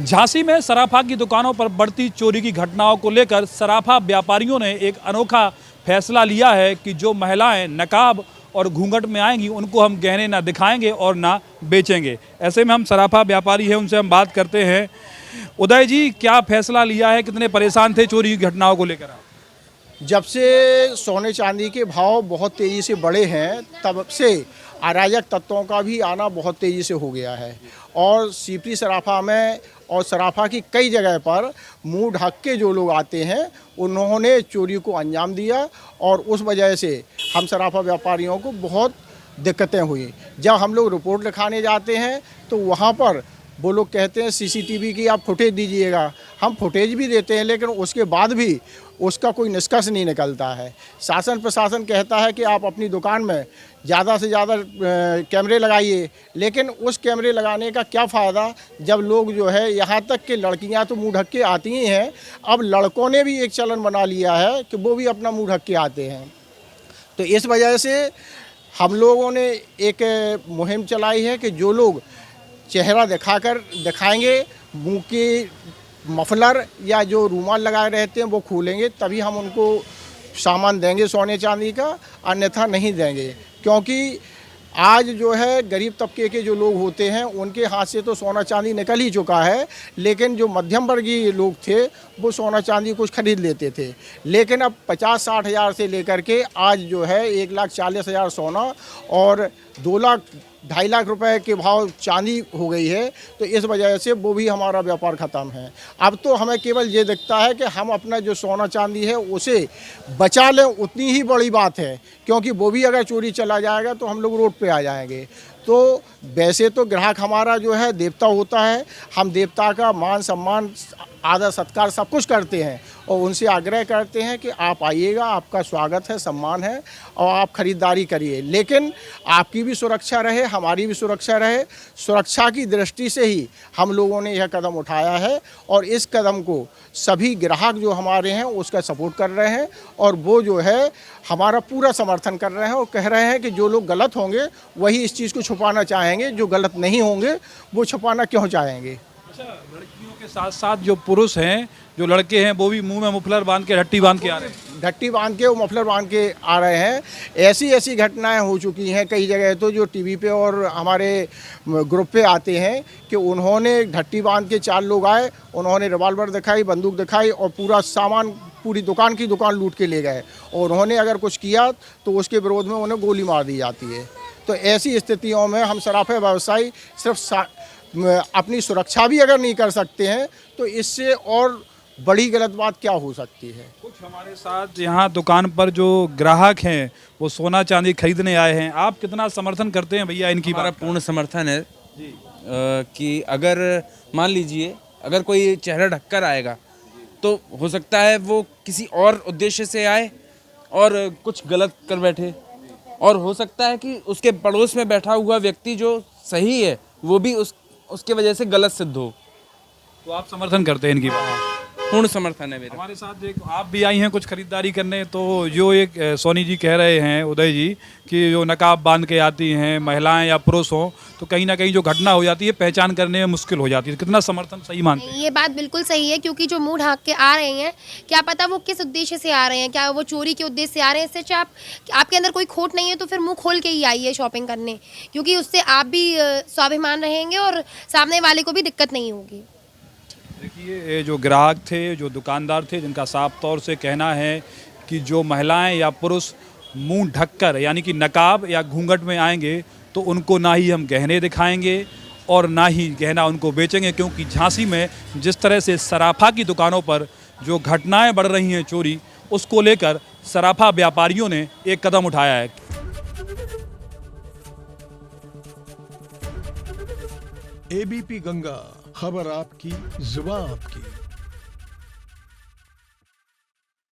झांसी में सराफा की दुकानों पर बढ़ती चोरी की घटनाओं को लेकर सराफा व्यापारियों ने एक अनोखा फैसला लिया है कि जो महिलाएं नकाब और घूंघट में आएंगी उनको हम गहने ना दिखाएंगे और ना बेचेंगे। ऐसे में हम सराफा व्यापारी हैं, उनसे हम बात करते हैं। उदय जी, क्या फैसला लिया है, कितने परेशान थे चोरी की घटनाओं को लेकर आप? जब से सोने चांदी के भाव बहुत तेज़ी से बढ़े हैं तब से अराजक तत्वों का भी आना बहुत तेज़ी से हो गया है और सीपरी सराफा में और सराफा की कई जगह पर मुंह ढक के जो लोग आते हैं उन्होंने चोरी को अंजाम दिया और उस वजह से हम सराफा व्यापारियों को बहुत दिक्कतें हुई। जब हम लोग रिपोर्ट लिखाने जाते हैं तो वहाँ पर वो लोग कहते हैं सीसीटीवी की आप फुटेज दीजिएगा। हम फुटेज भी देते हैं लेकिन उसके बाद भी उसका कोई निष्कर्ष नहीं निकलता है। शासन प्रशासन कहता है कि आप अपनी दुकान में ज़्यादा से ज़्यादा कैमरे लगाइए, लेकिन उस कैमरे लगाने का क्या फ़ायदा जब लोग जो है यहाँ तक कि लड़कियाँ तो मुँह ढक के आती ही हैं, अब लड़कों ने भी एक चलन बना लिया है कि वो भी अपना मुँह ढक के आते हैं। तो इस वजह से हम लोगों ने एक मुहिम चलाई है कि जो लोग चेहरा दिखाएंगे, मुंह की मफलर या जो रूमाल लगाए रहते हैं वो खोलेंगे तभी हम उनको सामान देंगे सोने चांदी का, अन्यथा नहीं देंगे। क्योंकि आज जो है गरीब तबके के जो लोग होते हैं उनके हाथ से तो सोना चांदी निकल ही चुका है, लेकिन जो मध्यम वर्गीय लोग थे वो सोना चांदी कुछ खरीद लेते थे। लेकिन अब 50-60 हज़ार से लेकर के आज जो है 1,40,000 सोना और 2,00,000-2.5 लाख रुपए के भाव चांदी हो गई है। तो इस वजह से वो भी हमारा व्यापार ख़त्म है। अब तो हमें केवल ये दिखता है कि हम अपना जो सोना चांदी है उसे बचा लें, उतनी ही बड़ी बात है, क्योंकि वो भी अगर चोरी चला जाएगा तो हम लोग रोड पे आ जाएंगे। तो वैसे तो ग्राहक हमारा जो है देवता होता है, हम देवता का मान सम्मान आदर सत्कार सब कुछ करते हैं और उनसे आग्रह करते हैं कि आप आइएगा, आपका स्वागत है, सम्मान है और आप ख़रीदारी करिए, लेकिन आपकी भी सुरक्षा रहे, हमारी भी सुरक्षा रहे। सुरक्षा की दृष्टि से ही हम लोगों ने यह कदम उठाया है और इस कदम को सभी ग्राहक जो हमारे हैं उसका सपोर्ट कर रहे हैं और वो जो है हमारा पूरा समर्थन कर रहे हैं और कह रहे हैं कि जो लोग गलत होंगे वही इस चीज़ को छुपाना चाहेंगे, जो गलत नहीं होंगे वो छुपाना क्यों चाहेंगे। अच्छा, लड़कियों के साथ साथ जो पुरुष हैं, जो लड़के हैं, वो भी मुंह में मफलर बांध के ढट्टी बांध के आ रहे हैं। घट्टी बांध के वो मफलर बांध के आ रहे हैं। ऐसी घटनाएं हो चुकी हैं कई जगह, तो जो टीवी पे और हमारे ग्रुप पे आते हैं कि उन्होंने घट्टी बांध के 4 लोग आए, उन्होंने रिवॉल्वर दिखाई, बंदूक दिखाई और पूरा सामान, पूरी दुकान की दुकान लूट के ले गए और उन्होंने अगर कुछ किया तो उसके विरोध में उन्हें गोली मार दी जाती है। तो ऐसी स्थितियों में हम सराफा व्यवसायी सिर्फ अपनी सुरक्षा भी अगर नहीं कर सकते हैं तो इससे और बड़ी गलत बात क्या हो सकती है। कुछ हमारे साथ यहाँ दुकान पर जो ग्राहक हैं वो सोना चांदी खरीदने आए हैं, आप कितना समर्थन करते हैं भैया इनकी? हमारा बात पूर्ण समर्थन है जी। कि अगर मान लीजिए अगर कोई चेहरा ढककर आएगा तो हो सकता है वो किसी और उद्देश्य से आए और कुछ गलत कर बैठे, और हो सकता है कि उसके पड़ोस में बैठा हुआ व्यक्ति जो सही है वो भी उसके वजह से गलत सिद्ध हो। तो आप समर्थन करते हैं इनकी बात? पूर्ण समर्थन है मेरा। हमारे साथ एक आप भी आई हैं कुछ खरीदारी करने, तो जो एक सोनी जी कह रहे हैं, उदय जी, कि जो नकाब बांध के आती हैं महिलाएं या पुरुष हों तो कहीं ना कहीं जो घटना हो जाती है पहचान करने में मुश्किल हो जाती है, कितना समर्थन सही मानते हैं? ये बात बिल्कुल सही है, क्योंकि जो मुंह ढाक के आ रहे हैं, क्या पता वो किस उद्देश्य से आ रहे हैं, क्या वो चोरी के उद्देश्य से आ रहे हैं। इससे अच्छा आपके अंदर कोई खोट नहीं है तो फिर मुंह खोल के ही आइए शॉपिंग करने, क्योंकि उससे आप भी स्वाभिमान रहेंगे और सामने वाले को भी दिक्कत नहीं होगी। देखिए, ये जो ग्राहक थे, जो दुकानदार थे, जिनका साफ तौर से कहना है कि जो महिलाएं या पुरुष मुंह ढककर यानी कि नकाब या घूंघट में आएंगे तो उनको ना ही हम गहने दिखाएंगे और ना ही गहना उनको बेचेंगे, क्योंकि झांसी में जिस तरह से सराफा की दुकानों पर जो घटनाएं बढ़ रही हैं चोरी, उसको लेकर सराफा व्यापारियों ने एक कदम उठाया है। एबीपी गंगा, खबर आपकी, जुबान आपकी।